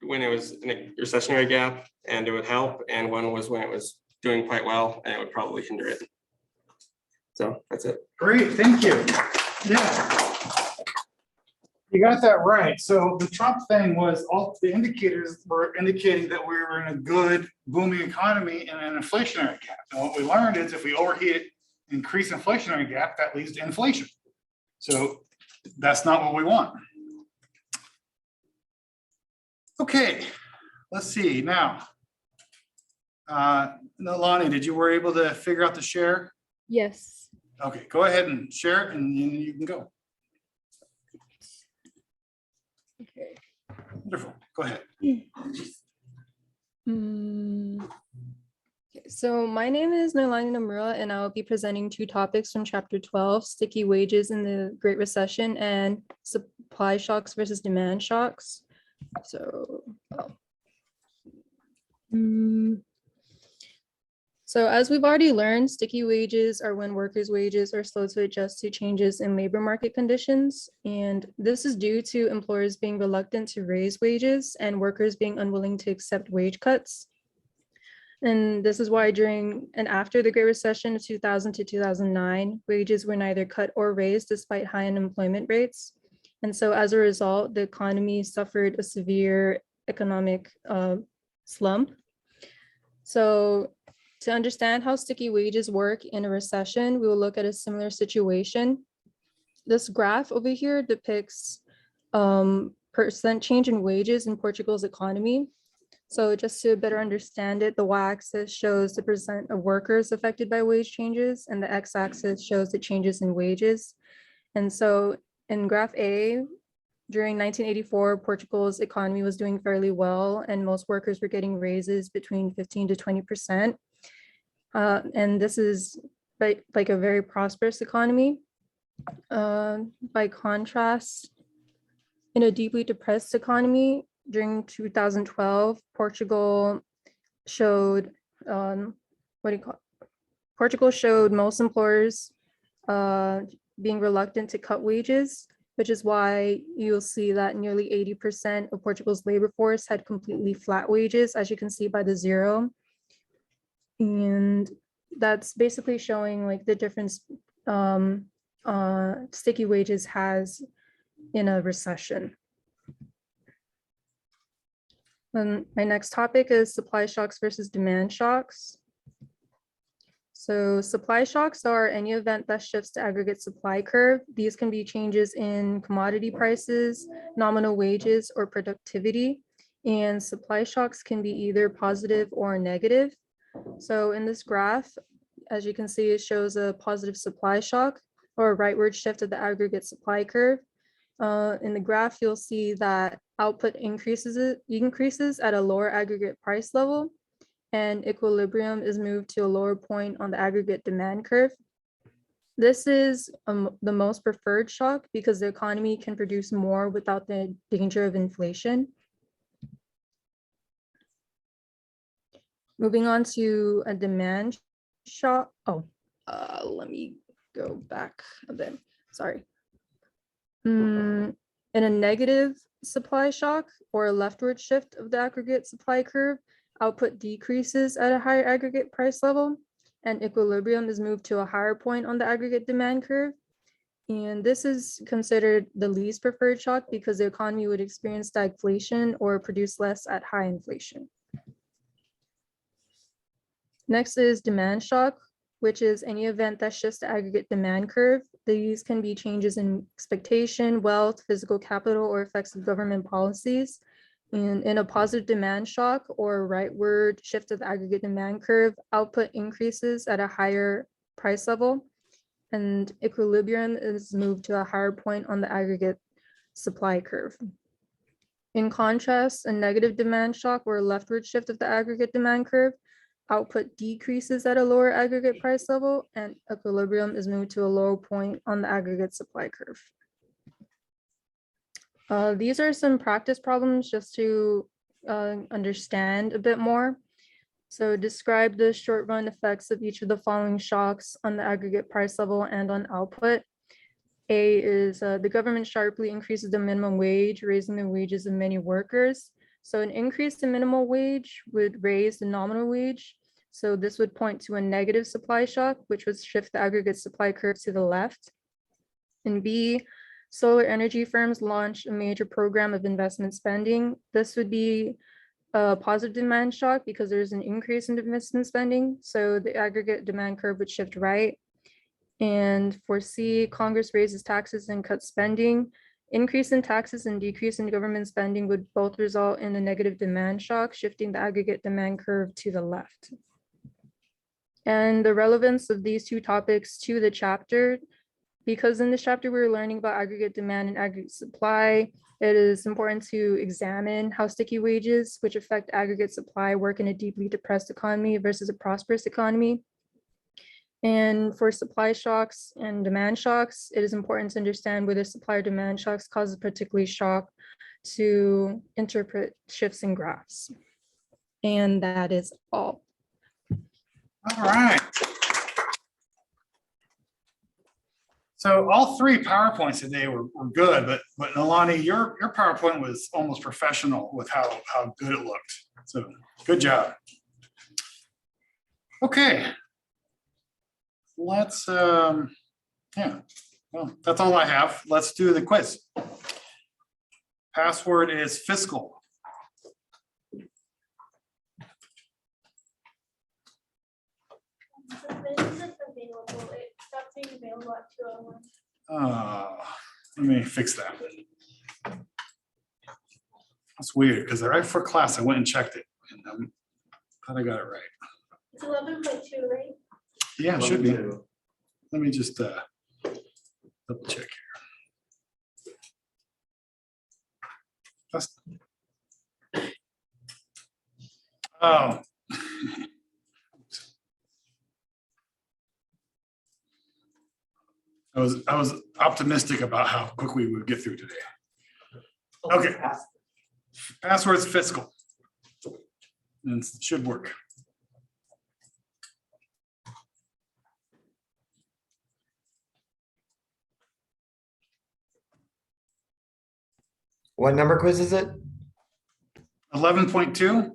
when it was in a recessionary gap and it would help, and one was when it was doing quite well and it would probably hinder it. So that's it. Great, thank you. Yeah. You got that right. So the Trump thing was all the indicators were indicating that we were in a good booming economy and an inflationary gap. And what we learned is if we overheat increase inflationary gap, that leads to inflation. So that's not what we want. Okay, let's see now. Nalani, did you were able to figure out the share? Yes. Okay, go ahead and share it and you can go. Okay. Wonderful, go ahead. Okay, so my name is Nalani Namura, and I will be presenting two topics from Chapter 12, Sticky Wages in the Great Recession and Supply Shocks versus Demand Shocks. So, so as we've already learned, sticky wages are when workers' wages are slow to adjust to changes in labor market conditions. And this is due to employers being reluctant to raise wages and workers being unwilling to accept wage cuts. And this is why during and after the Great Recession of 2000 to 2009, wages were neither cut or raised despite high unemployment rates. And so as a result, the economy suffered a severe economic slump. So to understand how sticky wages work in a recession, we will look at a similar situation. This graph over here depicts percent change in wages in Portugal's economy. So just to better understand it, the y-axis shows the percent of workers affected by wage changes, and the x-axis shows the changes in wages. And so in graph A, during 1984, Portugal's economy was doing fairly well, and most workers were getting raises between 15 to 20%. And this is like a very prosperous economy. By contrast, in a deeply depressed economy, during 2012, Portugal showed, Portugal showed most employers being reluctant to cut wages, which is why you'll see that nearly 80% of Portugal's labor force had completely flat wages, as you can see by the zero. And that's basically showing like the difference sticky wages has in a recession. My next topic is supply shocks versus demand shocks. So supply shocks are any event that shifts the aggregate supply curve. These can be changes in commodity prices, nominal wages, or productivity. And supply shocks can be either positive or negative. So in this graph, as you can see, it shows a positive supply shock or a rightward shift of the aggregate supply curve. In the graph, you'll see that output increases at a lower aggregate price level, and equilibrium is moved to a lower point on the aggregate demand curve. This is the most preferred shock because the economy can produce more without the danger of inflation. Moving on to a demand shock. Let me go back a bit. Sorry. In a negative supply shock or a leftward shift of the aggregate supply curve, output decreases at a higher aggregate price level, and equilibrium is moved to a higher point on the aggregate demand curve. And this is considered the least preferred shock because the economy would experience stagflation or produce less at high inflation. Next is demand shock, which is any event that shifts the aggregate demand curve. These can be changes in expectation, wealth, physical capital, or effects of government policies. And in a positive demand shock or rightward shift of the aggregate demand curve, output increases at a higher price level, and equilibrium is moved to a higher point on the aggregate supply curve. In contrast, a negative demand shock or a leftward shift of the aggregate demand curve, output decreases at a lower aggregate price level, and equilibrium is moved to a lower point on the aggregate supply curve. These are some practice problems just to understand a bit more. So describe the short run effects of each of the following shocks on the aggregate price level and on output. A is the government sharply increases the minimum wage, raising the wages of many workers. So an increase in minimum wage would raise the nominal wage. So this would point to a negative supply shock, which would shift the aggregate supply curve to the left. And B, solar energy firms launch a major program of investment spending. This would be a positive demand shock because there's an increase in investment spending. So the aggregate demand curve would shift right. And for C, Congress raises taxes and cuts spending. Increase in taxes and decrease in government spending would both result in a negative demand shock, shifting the aggregate demand curve to the left. And the relevance of these two topics to the chapter, because in this chapter, we're learning about aggregate demand and aggregate supply, it is important to examine how sticky wages, which affect aggregate supply, work in a deeply depressed economy versus a prosperous economy. And for supply shocks and demand shocks, it is important to understand whether supply or demand shocks cause a particular shock to interpret shifts in graphs. And that is all. All right. So all three PowerPoints today were good, but Nalani, your PowerPoint was almost professional with how good it looked. So good job. Okay. Let's yeah, well, that's all I have. Let's do the quiz. Password is fiscal. Let me fix that. That's weird because right before class I went and checked it and thought I got it right. It's 11.2, right? Yeah, it should be. Let me just double check here. That's, oh. I was optimistic about how quickly we would get through today. Okay. Password's fiscal. And it should work. What number quiz is it? 11.2.